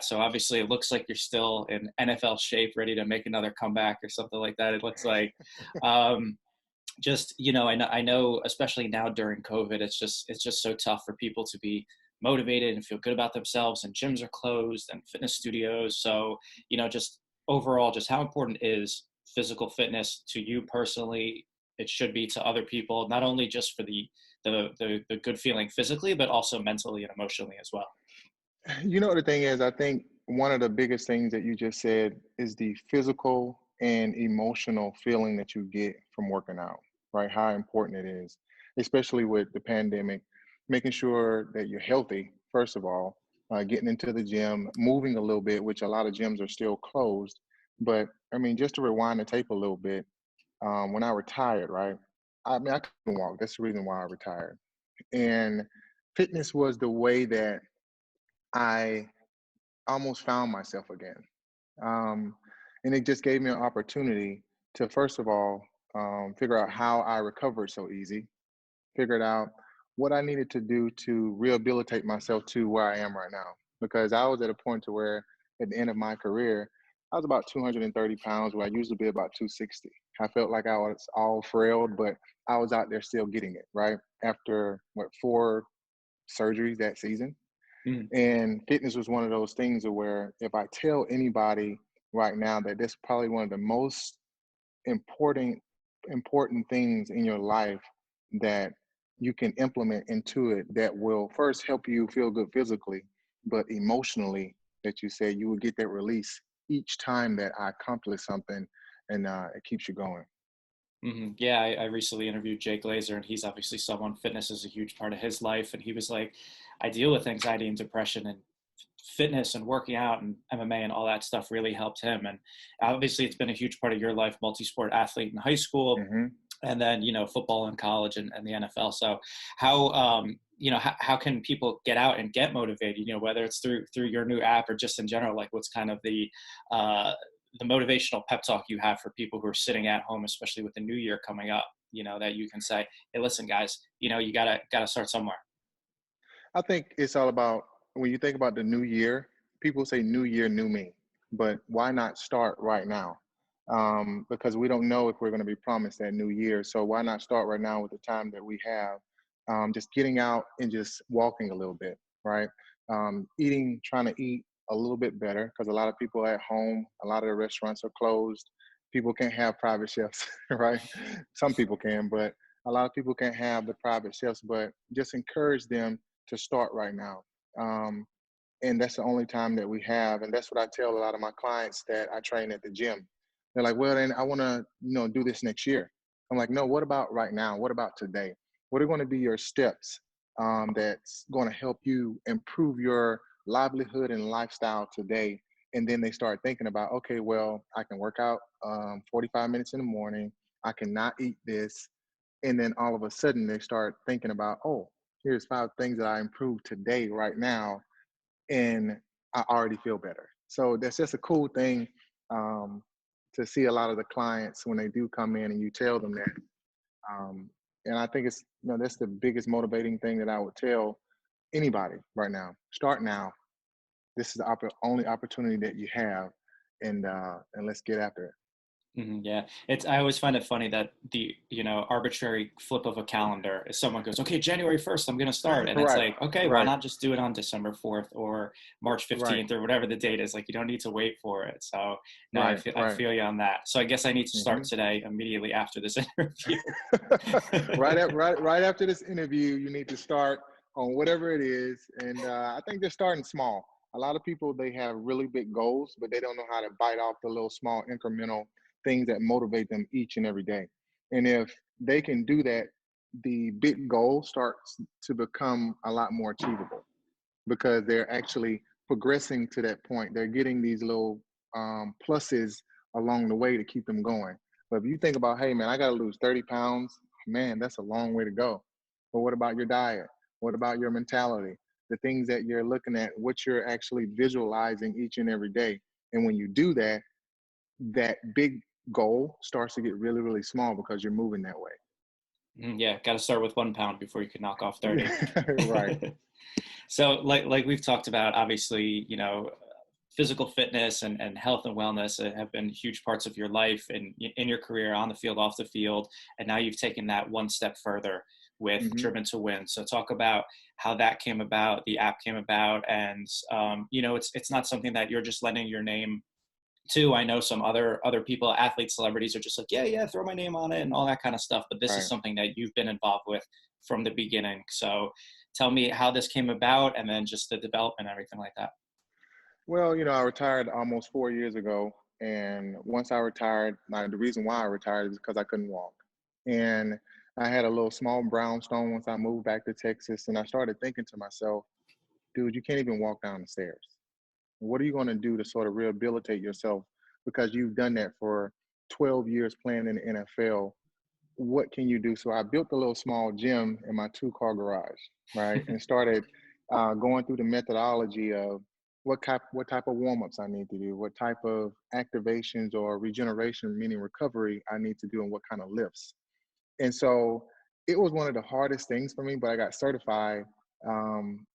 So obviously it looks like you're still in NFL shape, ready to make another comeback or something like that. It looks like, just, I know, especially now during COVID, it's just so tough for people to be motivated and feel good about themselves, and gyms are closed and fitness studios. So, just overall, just how important is physical fitness to you personally? It should be to other people, not only just for the good feeling physically, but also mentally and emotionally as well. The thing is, I think one of the biggest things that you just said is the physical and emotional feeling that you get from working out, right? How important it is, especially with the pandemic, making sure that you're healthy, first of all, getting into the gym, moving a little bit, which a lot of gyms are still closed. But I mean, just to rewind the tape a little bit, when I retired, right? I mean, I couldn't walk. That's the reason why I retired. And fitness was the way that I almost found myself again. Um, and it just gave me an opportunity to, first of all, figure out how I recovered so easy, figured out what I needed to do to rehabilitate myself to where I am right now. Because I was at a point to where at the end of my career, I was about 230 pounds where I used to be about 260. I felt like I was all frailed, but I was out there still getting it, right? After what, 4 surgeries that season. Mm. And fitness was one of those things where if I tell anybody right now that this is probably one of the most important important things in your life that you can implement into it that will first help you feel good physically, but emotionally, that you say you will get that release each time that I accomplish something, and it keeps you going. Yeah, I recently interviewed Jay Glazer, and he's obviously someone, fitness is a huge part of his life. And he was like, I deal with anxiety and depression, and fitness and working out and MMA and all that stuff really helped him. And obviously, it's been a huge part of your life, multi sport athlete in high school, Hmm. and then, football in college and the NFL. So, how can people get out and get motivated, whether it's through your new app or just in general? Like, what's kind of uh, the motivational pep talk you have for people who are sitting at home, especially with the new year coming up, that you can say, hey, listen, guys, you gotta start somewhere. I think it's all about, when you think about the new year, people say new year, new me, but why not start right now? Because we don't know if we're going to be promised that new year. So why not start right now with the time that we have? Just getting out and just walking a little bit, right? Trying to eat a little bit better, because a lot of people at home, a lot of the restaurants are closed. People can't have private chefs, right? Some people can, but a lot of people can't have the private chefs. But just encourage them to start right now. Um, and that's the only time that we have. And that's what I tell a lot of my clients that I train at the gym. They're like, well, then I want to, do this next year. I'm like, no, what about right now? What about today? What are going to be your steps that's going to help you improve your livelihood and lifestyle today? And then they start thinking about, okay, well, I can work out 45 minutes in the morning. I cannot eat this. And then all of a sudden they start thinking about, oh, here's 5 things that I improved today, right now, and I already feel better. So that's just a cool thing, um, to see a lot of the clients when they do come in and you tell them that. Um, and I think it's, that's the biggest motivating thing that I would tell anybody right now. Start now. This is the only opportunity that you have, and let's get after it. Yeah, I always find it funny that the arbitrary flip of a calendar is someone goes, okay, January 1st, I'm gonna start, and it's Right, like, okay, why right, not just do it on December 4th or March right, 15th or whatever the date is? Like, you don't need to wait for it. So no, right, I right. feel you on that. So I guess I need to start Hmm. today immediately after this interview. Right after this interview, you need to start on whatever it is, and I think they're starting small. A lot of people, they have really big goals, but they don't know how to bite off the little small incremental things that motivate them each and every day. And if they can do that, the big goal starts to become a lot more achievable, because they're actually progressing to that point. They're getting these little pluses along the way to keep them going. But if you think about, hey, man, I got to lose 30 pounds, man, that's a long way to go. But what about your diet? What about your mentality? The things that you're looking at, what you're actually visualizing each and every day. And when you do that, that big goal starts to get really, really small because you're moving that way. Yeah, got to start with 1 pound before you can knock off 30. Right. So like we've talked about, obviously, physical fitness and health and wellness have been huge parts of your life and in your career, on the field, off the field. And now you've taken that one step further with Hmm. Driven to Win. So talk about how that came about, the app came about, and it's not something that you're just lending your name to. I know some other people, athletes, celebrities are just like, yeah, yeah, throw my name on it and all that kind of stuff. But this is Right. something that you've been involved with from the beginning. So tell me how this came about and then just the development, everything like that. Well, I retired almost 4 years ago. And once I retired, the reason why I retired is because I couldn't walk. And I had a little small brownstone once I moved back to Texas. And I started thinking to myself, dude, you can't even walk down the stairs. What are you going to do to sort of rehabilitate yourself? Because you've done that for 12 years playing in the NFL. What can you do? So I built a little small gym in my two-car garage, right, and started going through the methodology of what type of warm-ups I need to do, what type of activations or regeneration, meaning recovery, I need to do, and what kind of lifts. And so it was one of the hardest things for me, but I got certified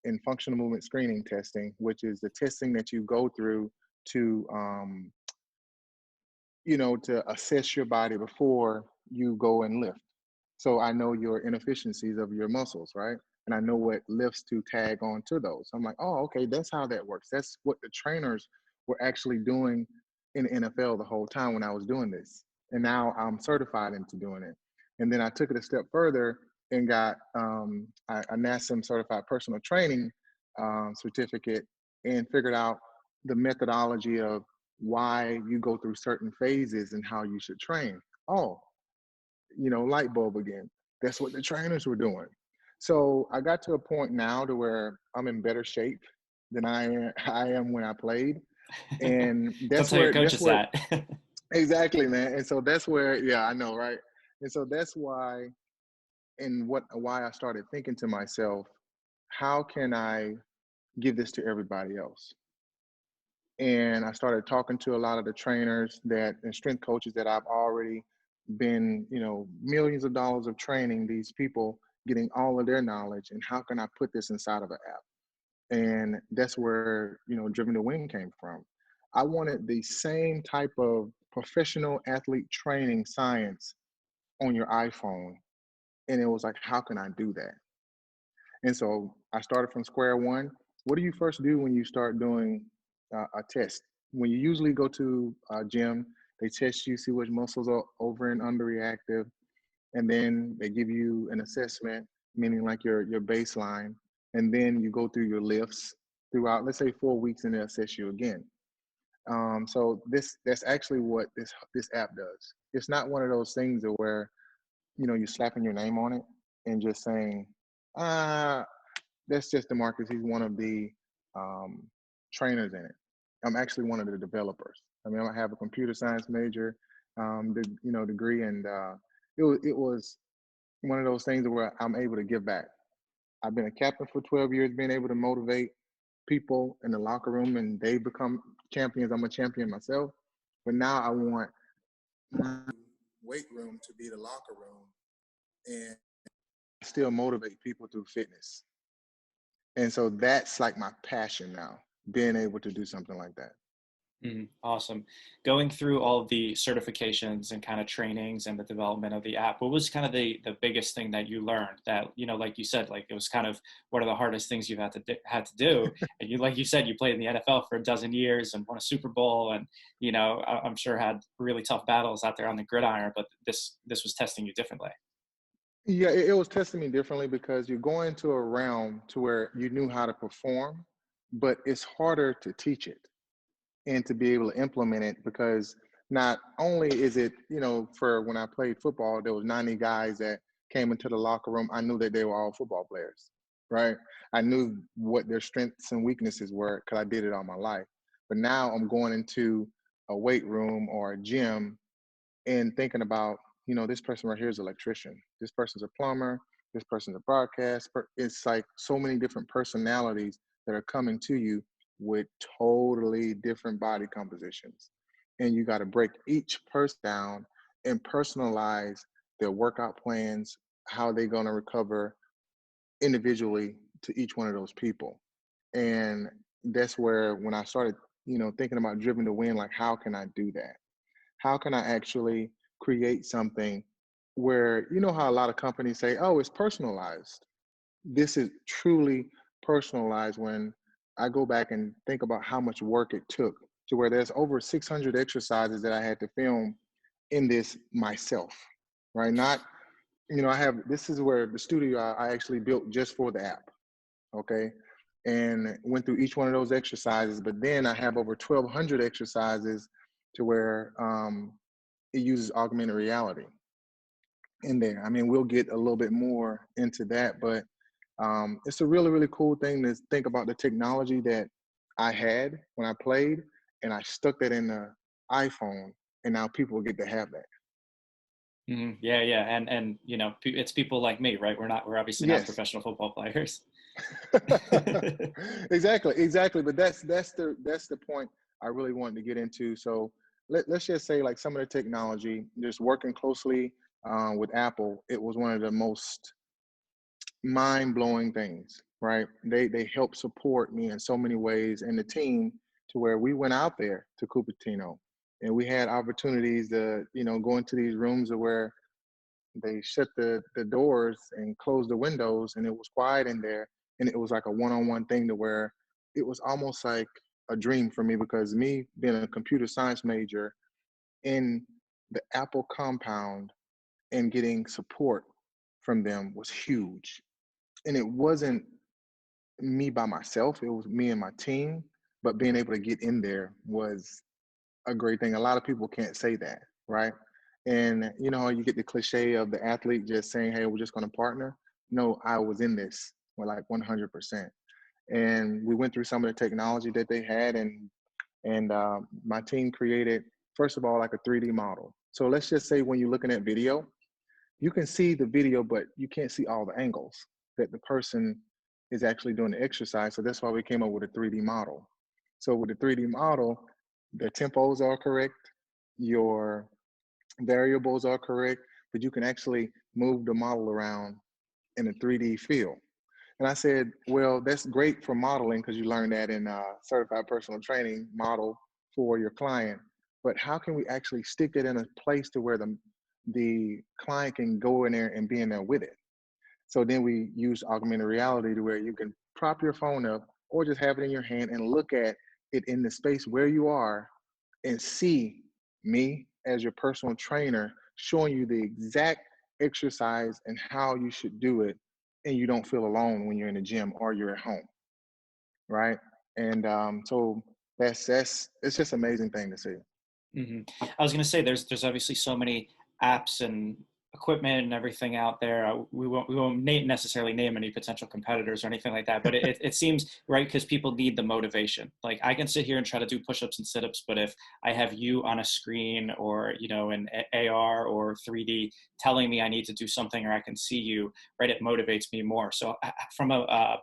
in functional movement screening testing, which is the testing that you go through to to assess your body before you go and lift. So I know your inefficiencies of your muscles, right? And I know what lifts to tag on to those. I'm like, oh, okay, that's how that works. That's what the trainers were actually doing in the NFL the whole time when I was doing this. And now I'm certified into doing it. And then I took it a step further and got a NASM Certified Personal Training certificate and figured out the methodology of why you go through certain phases and how you should train. Oh, light bulb again. That's what the trainers were doing. So I got to a point now to where I'm in better shape than I am when I played. And Don't that's tell your where that's coaches where that. exactly, man. And so that's where, yeah, I know, right? And so that's why and why I started thinking to myself, how can I give this to everybody else? And I started talking to a lot of the trainers that and strength coaches that I've already been, millions of dollars of training these people, getting all of their knowledge, and how can I put this inside of an app? And that's where, Driven to Win came from. I wanted the same type of professional athlete training science on your iPhone. And it was like, how can I do that? And so I started from square one. What do you first do when you start doing a test? When you usually go to a gym, they test you, see which muscles are over and underreactive, and then they give you an assessment, meaning like your baseline, and then you go through your lifts throughout, let's say 4 weeks, and they assess you again. So that's actually what this app does. It's not one of those things where you're slapping your name on it and just saying, ah, that's just DeMarcus. He's one of the um, trainers in it. I'm actually one of the developers. I mean, I have a computer science major, degree, and it was one of those things where I'm able to give back. I've been a captain for 12 years, being able to motivate people in the locker room, and they become champions. I'm a champion myself, but now I want my weight room to be the locker room, and still motivate people through fitness. And so that's like my passion now, being able to do something like that. Awesome. Going through all of the certifications and kind of trainings and the development of the app, what was kind of the biggest thing that you learned that, like you said, like it was kind of one of the hardest things you've had to do. And like you said, you played in the NFL for a dozen years and won a Super Bowl and, I'm sure had really tough battles out there on the gridiron, but this was testing you differently. Yeah, it was testing me differently because you're going to a realm to where you knew how to perform, but it's harder to teach it and to be able to implement it because not only is it, for when I played football, there was 90 guys that came into the locker room. I knew that they were all football players, right? I knew what their strengths and weaknesses were because I did it all my life. But now I'm going into a weight room or a gym and thinking about, this person right here is an electrician. This person's a plumber. This person's a broadcast. It's like so many different personalities that are coming to you with totally different body compositions. And you got to break each person down and personalize their workout plans, how they're going to recover individually to each one of those people. And that's where when I started, thinking about driven to win, like how can I do that? How can I actually create something where, how a lot of companies say, oh, it's personalized. This is truly personalized when I go back and think about how much work it took to where there's over 600 exercises that I had to film in this myself, right? Not, this is where the studio I actually built just for the app, okay? And went through each one of those exercises, but then I have over 1,200 exercises to where it uses augmented reality in there. I mean, we'll get a little bit more into that, but it's a really, really cool thing to think about the technology that I had when I played, and I stuck that in the iPhone, and now people get to have that. Yeah, yeah, and it's people like me, right? We're obviously not Yes. professional football players. Exactly, exactly. But that's the point I really wanted to get into. So let's just say like some of the technology, just working closely with Apple, it was one of the most mind-blowing things, right? They help support me in so many ways and the team to where we went out there to Cupertino and we had opportunities to, go into these rooms where they shut the doors and closed the windows and it was quiet in there, and it was like a one-on-one thing to where it was almost like a dream for me, because me being a computer science major in the Apple compound and getting support from them was huge. And it wasn't me by myself, it was me and my team, but being able to get in there was a great thing. A lot of people can't say that, right? And you get the cliche of the athlete just saying, "Hey, we're just going to partner." No, I was in this with like 100%, and we went through some of the technology that they had, and my team created first of all like a 3D model. So let's just say when you're looking at video, you can see the video, but you can't see all the angles that the person is actually doing the exercise. So that's why we came up with a 3D model. So with the 3D model, the tempos are correct, your variables are correct, but you can actually move the model around in a 3D field. And I said, well, that's great for modeling because you learn that in certified personal training model for your client. But how can we actually stick it in a place to where the client can go in there and be in there with it? So then we use augmented reality to where you can prop your phone up or just have it in your hand and look at it in the space where you are and see me as your personal trainer showing you the exact exercise and how you should do it, and you don't feel alone when you're in the gym or you're at home, right? And so that's it's just an amazing thing to see. I was going to say there's obviously so many apps and equipment and everything out there. We won't necessarily name any potential competitors or anything like that, but it seems right because people need the motivation. Like I can sit here and try to do push-ups and sit-ups, but if I have you on a screen or an AR or 3D telling me I need to do something or I can see you, right, it motivates me more. So from a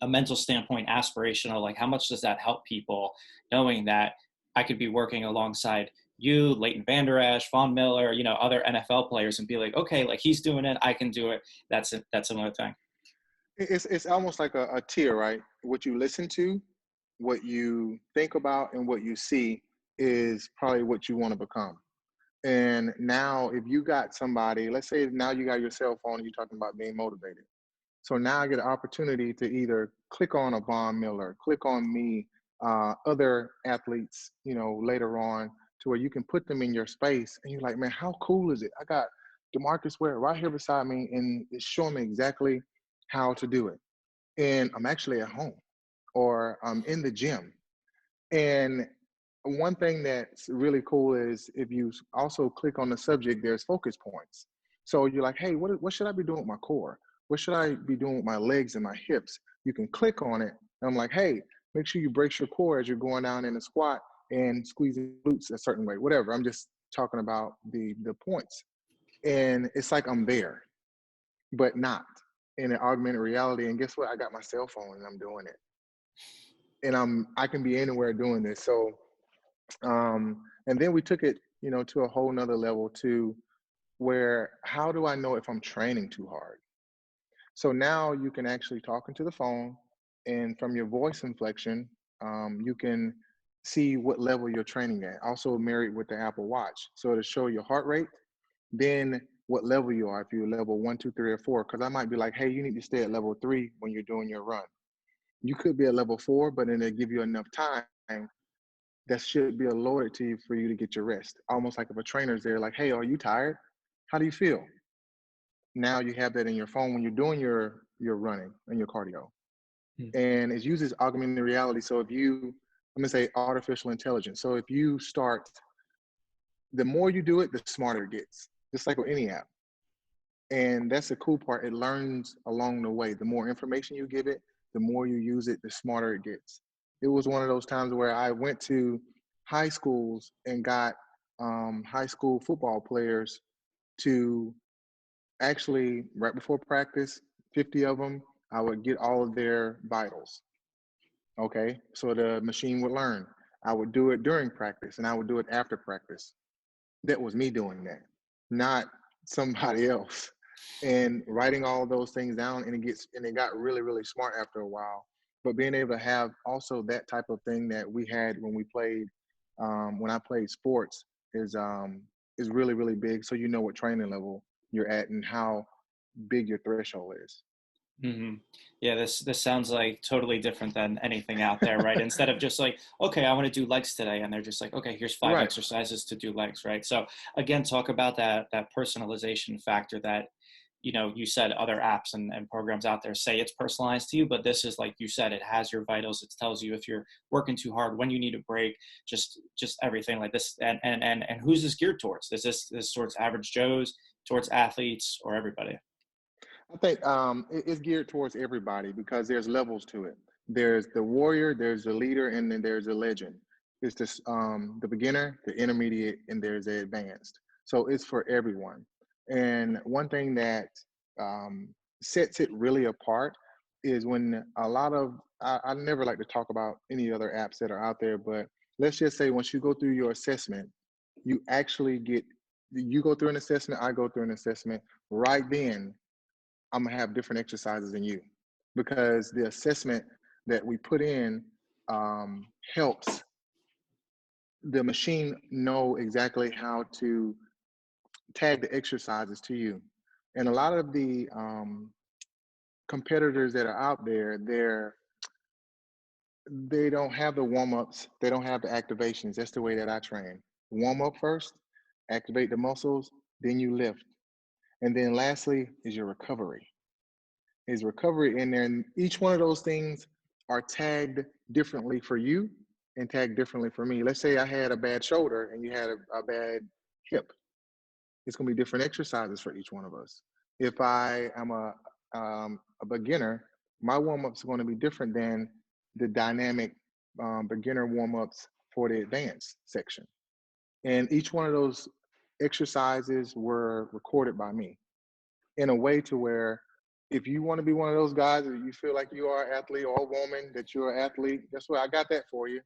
mental standpoint, aspirational, like how much does that help people knowing that I could be working alongside you, Leighton Vander Esch, Von Miller, other NFL players, and be like, okay, like he's doing it, I can do it. That's another thing. It's almost like a tier, right? What you listen to, what you think about, and what you see is probably what you want to become. And now, if you got somebody, let's say now you got your cell phone and you're talking about being motivated. So now I get an opportunity to either click on a Von Miller, click on me, other athletes, later on, to where you can put them in your space, and you're like, man, how cool is it? I got DeMarcus Ware right here beside me, and it's showing me exactly how to do it. And I'm actually at home, or I'm in the gym. And one thing that's really cool is if you also click on the subject, there's focus points. So you're like, hey, what should I be doing with my core? What should I be doing with my legs and my hips? You can click on it. And I'm like, hey, make sure you brace your core as you're going down in a squat and squeezing glutes a certain way, whatever. I'm just talking about the points. And it's like I'm there, but not in an augmented reality. And guess what? I got my cell phone and I'm doing it. And I can be anywhere doing this. So and then we took it, to a whole nother level to where how do I know if I'm training too hard? So now you can actually talk into the phone, and from your voice inflection, you can see what level you're training at. Also married with the Apple Watch. So to show your heart rate, then what level you are, if you're level 1, 2, 3, or 4. Because I might be like, hey, you need to stay at level 3 when you're doing your run. You could be at level 4, but then they give you enough time that should be allotted to you for you to get your rest. Almost like if a trainer's there, like, hey, are you tired? How do you feel? Now you have that in your phone when you're doing your running and your cardio. Mm. And it uses augmented reality. So if you, I'm gonna say artificial intelligence. So if you start, the more you do it, the smarter it gets. Just like with any app. And that's the cool part. It learns along the way. The more information you give it, the more you use it, the smarter it gets. It was one of those times where I went to high schools and got high school football players to actually, right before practice, 50 of them, I would get all of their vitals. Okay. So the machine would learn. I would do it during practice and I would do it after practice. That was me doing that, not somebody else. And writing all those things down, and it got really, really smart after a while. But being able to have also that type of thing that we had when we played, when I played sports, is really, really big. So you know what training level you're at and how big your threshold is. Hmm. Yeah, this sounds like totally different than anything out there, right? Instead of just like, okay, I want to do legs today, and they're just like, okay, here's five Right. exercises to do legs, right? So again, talk about that personalization factor that, you said other apps and programs out there say it's personalized to you, but this is like you said, it has your vitals. It tells you if you're working too hard, when you need a break, just everything like this. And who's this geared towards? Is this towards average Joes, towards athletes, or everybody? I think it's geared towards everybody because there's levels to it. There's the warrior, there's the leader, and then there's the legend. It's this the beginner, the intermediate, and there's the advanced. So it's for everyone. And one thing that sets it really apart is when a lot of I never like to talk about any other apps that are out there, but let's just say once you go through your assessment, you actually get you go through an assessment, I go through an assessment. Right then, I'm gonna have different exercises than you because the assessment that we put in helps the machine know exactly how to tag the exercises to you. And a lot of the competitors that are out there, they don't have the warm ups, they don't have the activations. That's the way that I train. Warm up first, activate the muscles, then you lift, and then lastly is your recovery. Is recovery in there. And each one of those things are tagged differently for you and tagged differently for me. Let's say I had a bad shoulder and you had a bad hip. It's going to be different exercises for each one of us. If I am a beginner, my warm ups are going to be different than the dynamic beginner warm ups for the advanced section. And each one of those exercises were recorded by me in a way to where if you want to be one of those guys that you feel like you are an athlete or a woman that you're an athlete, guess what? I got that for you.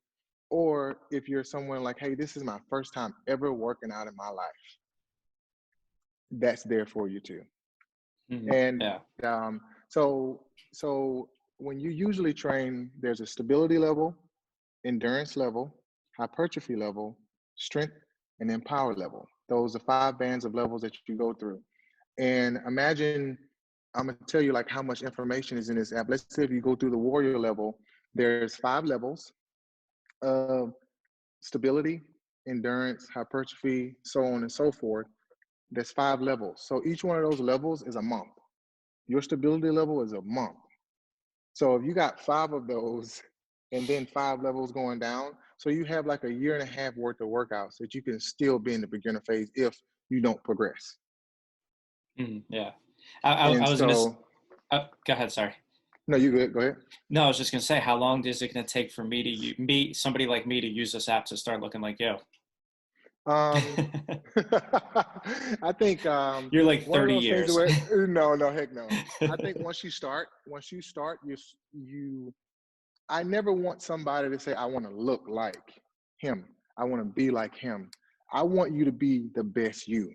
Or if you're someone like, hey, this is my first time ever working out in my life, that's there for you too. Hmm. And Yeah. um, so, so when you usually train, there's a stability level, endurance level, hypertrophy level, strength, and then power level. Those are 5 bands of levels that you go through. And imagine, I'm gonna tell you like how much information is in this app. Let's say if you go through the warrior level, there's 5 levels of stability, endurance, hypertrophy, so on and so forth. There's 5 levels. So each one of those levels is a month. Your stability level is a month. So if you got 5 of those and then 5 levels going down, so you have like a year and a half worth of workouts that you can still be in the beginner phase if you don't progress. Mhm, yeah. I And was gonna. so, Go ahead. Sorry. no, you good. Go ahead. No, I was just gonna say, how long is it gonna take for me, somebody like me, to use this app to start looking like you? Um, I think You're like one of 30 those things years. where no, no, heck no. I think once you start, you. I never want somebody to say, "I want to look like him. I want to be like him." I want you to be the best you.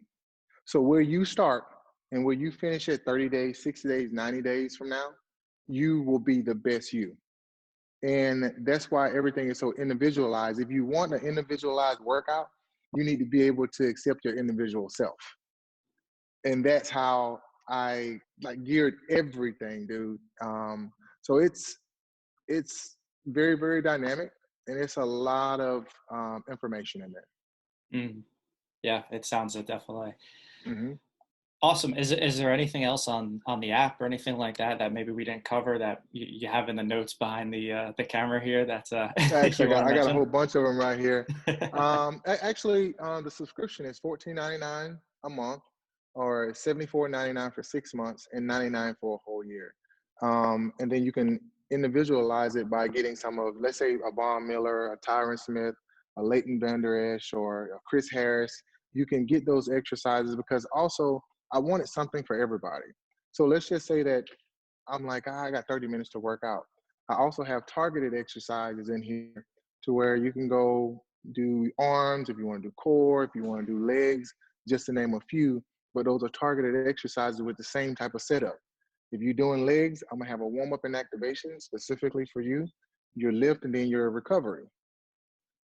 So where you start and where you finish at 30 days, 60 days, 90 days from now, you will be the best you. And that's why everything is so individualized. If you want an individualized workout, you need to be able to accept your individual self. And that's how I like geared everything, dude. So it's very, very dynamic, and it's a lot of information in there. Mm, yeah, it sounds it definitely. Hmm. Awesome. Is there anything else on the app or anything like that that maybe we didn't cover that you have in the notes behind the camera here that Actually, you want to I got a mention? whole bunch of them right here. Actually, the subscription is $14.99 a month, or $74.99 for 6 months, and 99 for a whole year. And then you can individualize it by getting some of, let's say, a Von Miller, a Tyron Smith, a Leighton Vander Esch, or a Chris Harris. You can get those exercises because also I wanted something for everybody. So let's just say that I'm like, "Ah, I got 30 minutes to work out. I also have targeted exercises in here to where you can go do arms if you want to do core, if you want to do legs, just to name a few. But those are targeted exercises with the same type of setup. If you're doing legs, I'm gonna have a warm up and activation specifically for you, your lift, and then your recovery.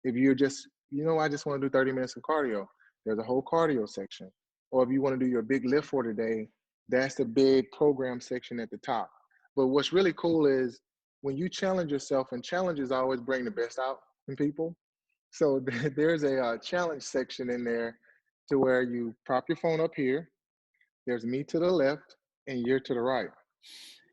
If you're just, I just want to do 30 minutes of cardio, there's a whole cardio section. Or if you want to do your big lift for today, that's the big program section at the top. But what's really cool is when you challenge yourself, and challenges always bring the best out in people. So there's a challenge section in there to where you prop your phone up here. There's me to the left and you're to the right.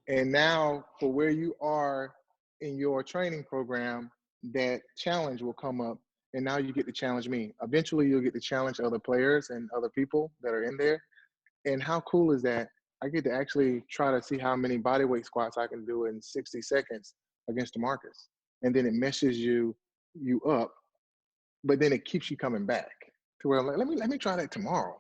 And now, for where you are in your training program, that challenge will come up. And now you get to challenge me. Eventually, you'll get to challenge other players and other people that are in there. And how cool is that? I get to actually try to see how many bodyweight squats I can do in 60 seconds against DeMarcus. And then it meshes you up, but then it keeps you coming back to where I'm like, let me try that tomorrow.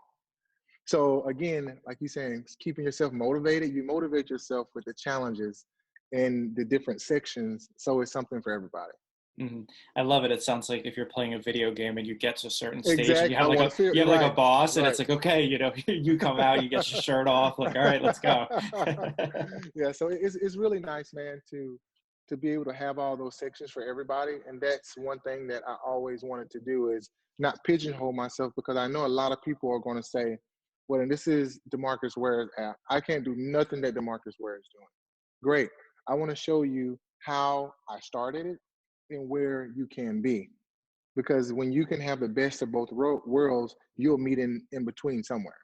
So again, like you're saying, keeping yourself motivated, you motivate yourself with the challenges and the different sections. So it's something for everybody. Mhm. I love it. It sounds like if you're playing a video game and you get to a certain stage and Exactly. I want to feel you have like a right. boss and Right. it's like, okay, you come out, you get your shirt off, like, all right, let's go. Yeah. So it's really nice, man, to be able to have all those sections for everybody. And that's one thing that I always wanted to do is not pigeonhole myself, because I know a lot of people are going to say, well, and this is DeMarcus Ware's app. I can't do nothing that DeMarcus Ware is doing. Great. I want to show you how I started it and where you can be. Because when you can have the best of both worlds, you'll meet in between somewhere.